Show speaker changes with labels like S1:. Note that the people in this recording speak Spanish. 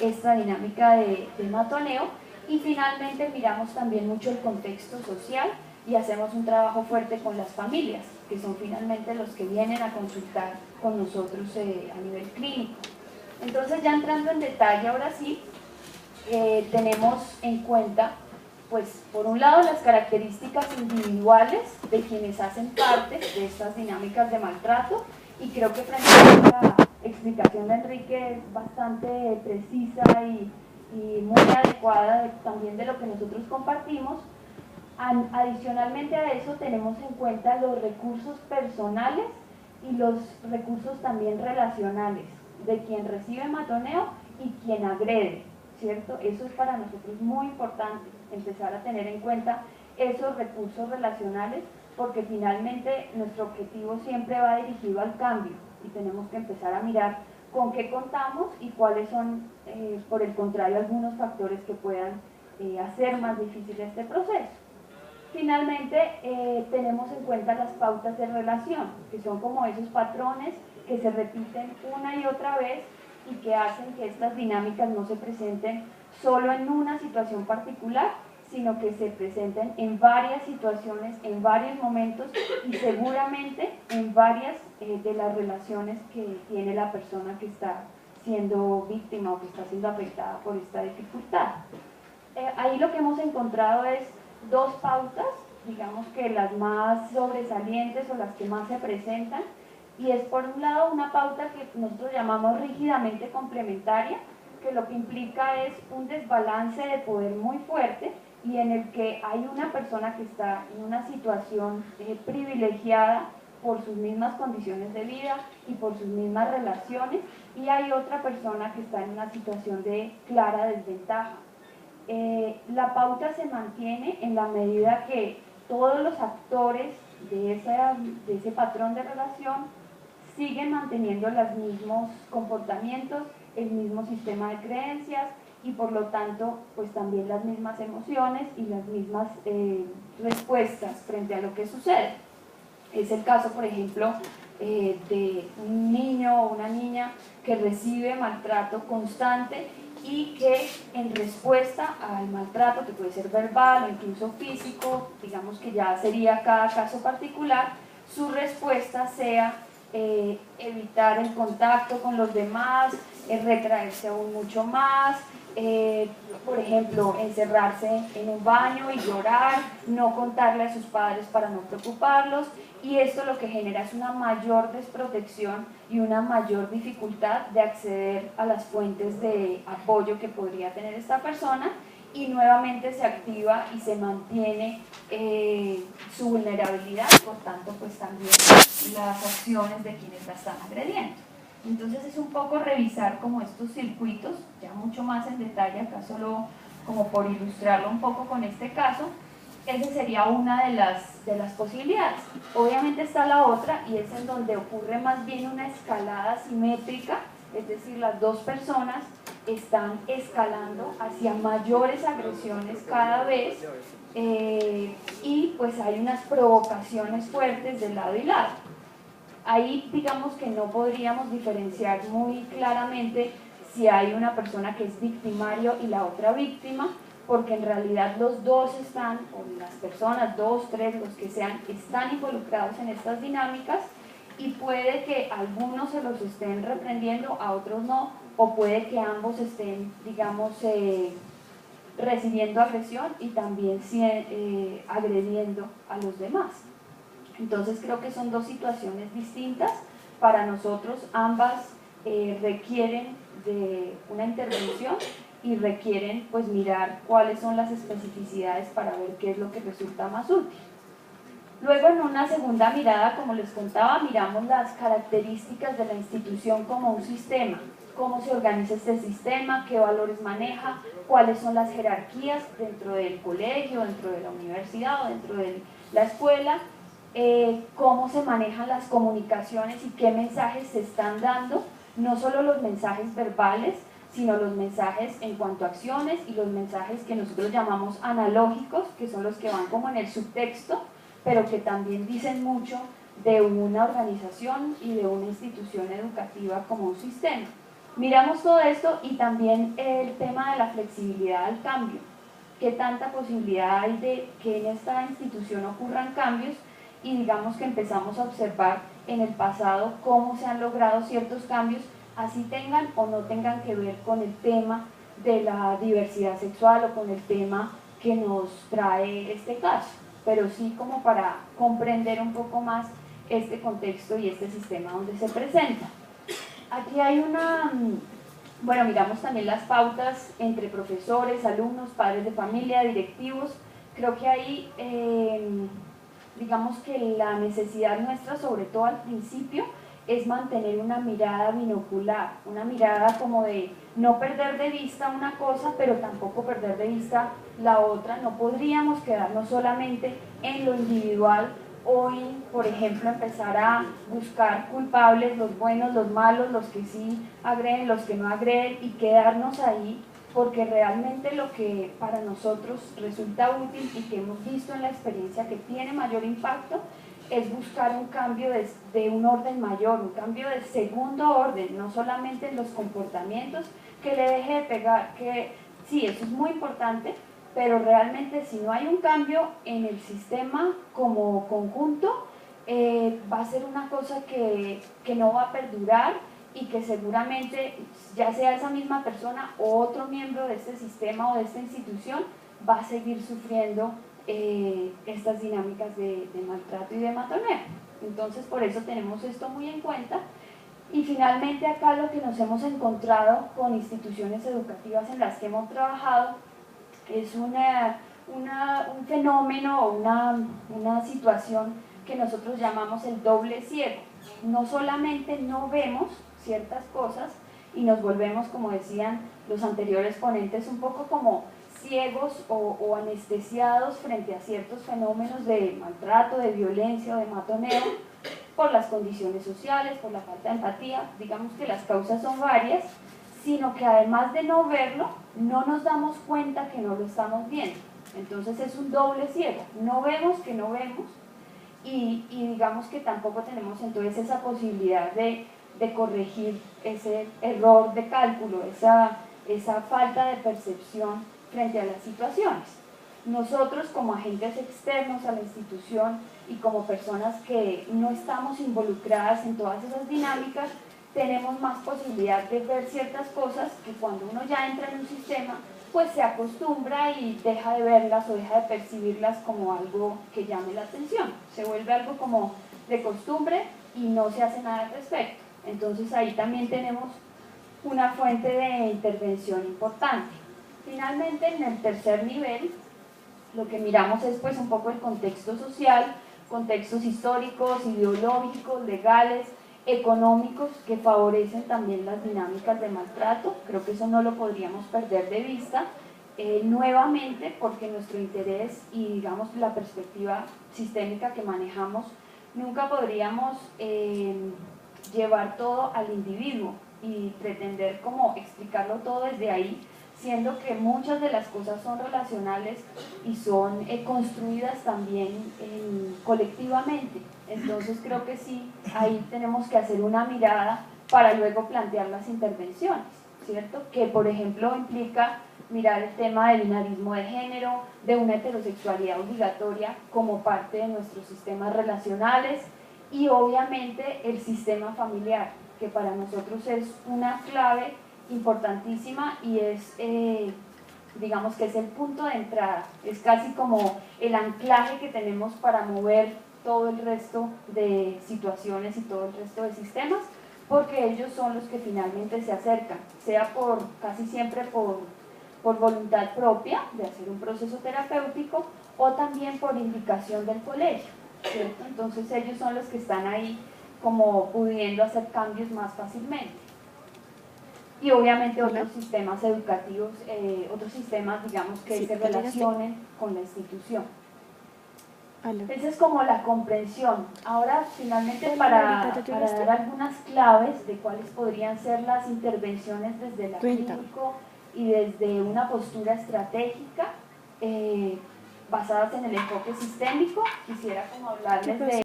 S1: esta dinámica de matoneo. Y finalmente miramos también mucho el contexto social y hacemos un trabajo fuerte con las familias, que son finalmente los que vienen a consultar con nosotros a nivel clínico. Entonces, ya entrando en detalle, ahora sí, tenemos en cuenta, pues, por un lado, las características individuales de quienes hacen parte de estas dinámicas de maltrato, y creo que frente a la explicación de Enrique es bastante precisa y muy adecuada también de lo que nosotros compartimos. Adicionalmente a eso tenemos en cuenta los recursos personales y los recursos también relacionales de quien recibe matoneo y quien agrede, ¿cierto? Eso es para nosotros muy importante, empezar a tener en cuenta esos recursos relacionales, porque finalmente nuestro objetivo siempre va dirigido al cambio y tenemos que empezar a mirar con qué contamos y cuáles son, por el contrario, algunos factores que puedan hacer más difícil este proceso. Finalmente, tenemos en cuenta las pautas de relación, que son como esos patrones que se repiten una y otra vez y que hacen que estas dinámicas no se presenten solo en una situación particular, sino que se presenten en varias situaciones, en varios momentos y seguramente en varias de las relaciones que tiene la persona que está siendo víctima o que está siendo afectada por esta dificultad. Ahí lo que hemos encontrado es dos pautas, digamos que las más sobresalientes o las que más se presentan, y es por un lado una pauta que nosotros llamamos rígidamente complementaria, que lo que implica es un desbalance de poder muy fuerte y en el que hay una persona que está en una situación privilegiada por sus mismas condiciones de vida y por sus mismas relaciones, y hay otra persona que está en una situación de clara desventaja. La pauta se mantiene en la medida que todos los actores de ese patrón de relación siguen manteniendo los mismos comportamientos, el mismo sistema de creencias y por lo tanto pues también las mismas emociones y las mismas respuestas frente a lo que sucede. Es el caso, por ejemplo, de un niño o una niña que recibe maltrato constante y que en respuesta al maltrato, que puede ser verbal o incluso físico, digamos que ya sería cada caso particular, su respuesta sea evitar el contacto con los demás, retraerse aún mucho más, por ejemplo, encerrarse en un baño y llorar, no contarle a sus padres para no preocuparlos, y esto lo que genera es una mayor desprotección y una mayor dificultad de acceder a las fuentes de apoyo que podría tener esta persona, y nuevamente se activa y se mantiene su vulnerabilidad, por tanto pues también las acciones de quienes la están agrediendo. Entonces es un poco revisar como estos circuitos, ya mucho más en detalle, acá solo como por ilustrarlo un poco con este caso. Esa sería una de las posibilidades. Obviamente está la otra, y es en donde ocurre más bien una escalada simétrica, es decir, las dos personas están escalando hacia mayores agresiones cada vez, y pues hay unas provocaciones fuertes de lado y lado. Ahí digamos que no podríamos diferenciar muy claramente si hay una persona que es victimario y la otra víctima, porque en realidad los dos están, o las personas, dos, tres, los que sean, están involucrados en estas dinámicas, y puede que algunos se los estén reprendiendo, a otros no, o puede que ambos estén, digamos, recibiendo agresión y también agrediendo a los demás. Entonces creo que son dos situaciones distintas. Para nosotros ambas requieren de una intervención y requieren pues mirar cuáles son las especificidades para ver qué es lo que resulta más útil. Luego, en una segunda mirada, como les contaba, miramos las características de la institución como un sistema, cómo se organiza este sistema, qué valores maneja, cuáles son las jerarquías dentro del colegio, dentro de la universidad o dentro de la escuela, cómo se manejan las comunicaciones y qué mensajes se están dando, no solo los mensajes verbales, sino los mensajes en cuanto a acciones y los mensajes que nosotros llamamos analógicos, que son los que van como en el subtexto, pero que también dicen mucho de una organización y de una institución educativa como un sistema. Miramos todo esto y también el tema de la flexibilidad al cambio. ¿Qué tanta posibilidad hay de que en esta institución ocurran cambios? Y digamos que empezamos a observar en el pasado cómo se han logrado ciertos cambios, así tengan o no tengan que ver con el tema de la diversidad sexual o con el tema que nos trae este caso, pero sí como para comprender un poco más este contexto y este sistema donde se presenta. Aquí hay una, bueno, miramos también las pautas entre profesores, alumnos, padres de familia, directivos. Creo que ahí, digamos que la necesidad nuestra, sobre todo al principio, es mantener una mirada binocular, una mirada como de no perder de vista una cosa, pero tampoco perder de vista la otra. No podríamos quedarnos solamente en lo individual. Hoy, por ejemplo, empezar a buscar culpables, los buenos, los malos, los que sí agreden, los que no agreden, y quedarnos ahí, porque realmente lo que para nosotros resulta útil y que hemos visto en la experiencia que tiene mayor impacto es buscar un cambio de un orden mayor, un cambio de segundo orden, no solamente en los comportamientos, que le deje de pegar, que sí, eso es muy importante, pero realmente si no hay un cambio en el sistema como conjunto, va a ser una cosa que no va a perdurar y que seguramente ya sea esa misma persona o otro miembro de este sistema o de esta institución va a seguir sufriendo estas dinámicas de maltrato y de matoneo. Entonces por eso tenemos esto muy en cuenta. Y finalmente acá lo que nos hemos encontrado con instituciones educativas en las que hemos trabajado es un fenómeno o una situación que nosotros llamamos el doble ciego. No solamente no vemos ciertas cosas y nos volvemos, como decían los anteriores ponentes, un poco como ciegos o anestesiados frente a ciertos fenómenos de maltrato, de violencia o de matoneo por las condiciones sociales, por la falta de empatía, digamos que las causas son varias, sino que además de no verlo, no nos damos cuenta que no lo estamos viendo. Entonces es un doble ciego, no vemos que no vemos y digamos que tampoco tenemos entonces esa posibilidad de corregir ese error de cálculo, esa falta de percepción frente a las situaciones. Nosotros como agentes externos a la institución y como personas que no estamos involucradas en todas esas dinámicas, tenemos más posibilidad de ver ciertas cosas que cuando uno ya entra en un sistema, pues se acostumbra y deja de verlas o deja de percibirlas como algo que llame la atención. Se vuelve algo como de costumbre y no se hace nada al respecto. Entonces ahí también tenemos una fuente de intervención importante. Finalmente, en el tercer nivel, lo que miramos es pues un poco el contexto social, contextos históricos, ideológicos, legales, económicos que favorecen también las dinámicas de maltrato. Creo que eso no lo podríamos perder de vista, nuevamente porque nuestro interés y digamos la perspectiva sistémica que manejamos, nunca podríamos llevar todo al individuo y pretender como explicarlo todo desde ahí, siendo que muchas de las cosas son relacionales y son construidas también colectivamente. Entonces creo que sí, ahí tenemos que hacer una mirada para luego plantear las intervenciones, ¿cierto? Que por ejemplo implica mirar el tema del binarismo de género, de una heterosexualidad obligatoria como parte de nuestros sistemas relacionales y obviamente el sistema familiar, que para nosotros es una clave importantísima y es, digamos que es el punto de entrada, es casi como el anclaje que tenemos para mover todo el resto de situaciones y todo el resto de sistemas, porque ellos son los que finalmente se acercan, sea casi siempre por voluntad propia de hacer un proceso terapéutico o también por indicación del colegio, ¿cierto? Entonces ellos son los que están ahí como pudiendo hacer cambios más fácilmente. Y obviamente otros sistemas educativos, otros sistemas, digamos, que se relacionen con la institución. Esa es como la comprensión. Ahora, finalmente, para dar algunas claves de cuáles podrían ser las intervenciones desde el clínico y desde una postura estratégica, basadas en el enfoque sistémico, quisiera como hablarles de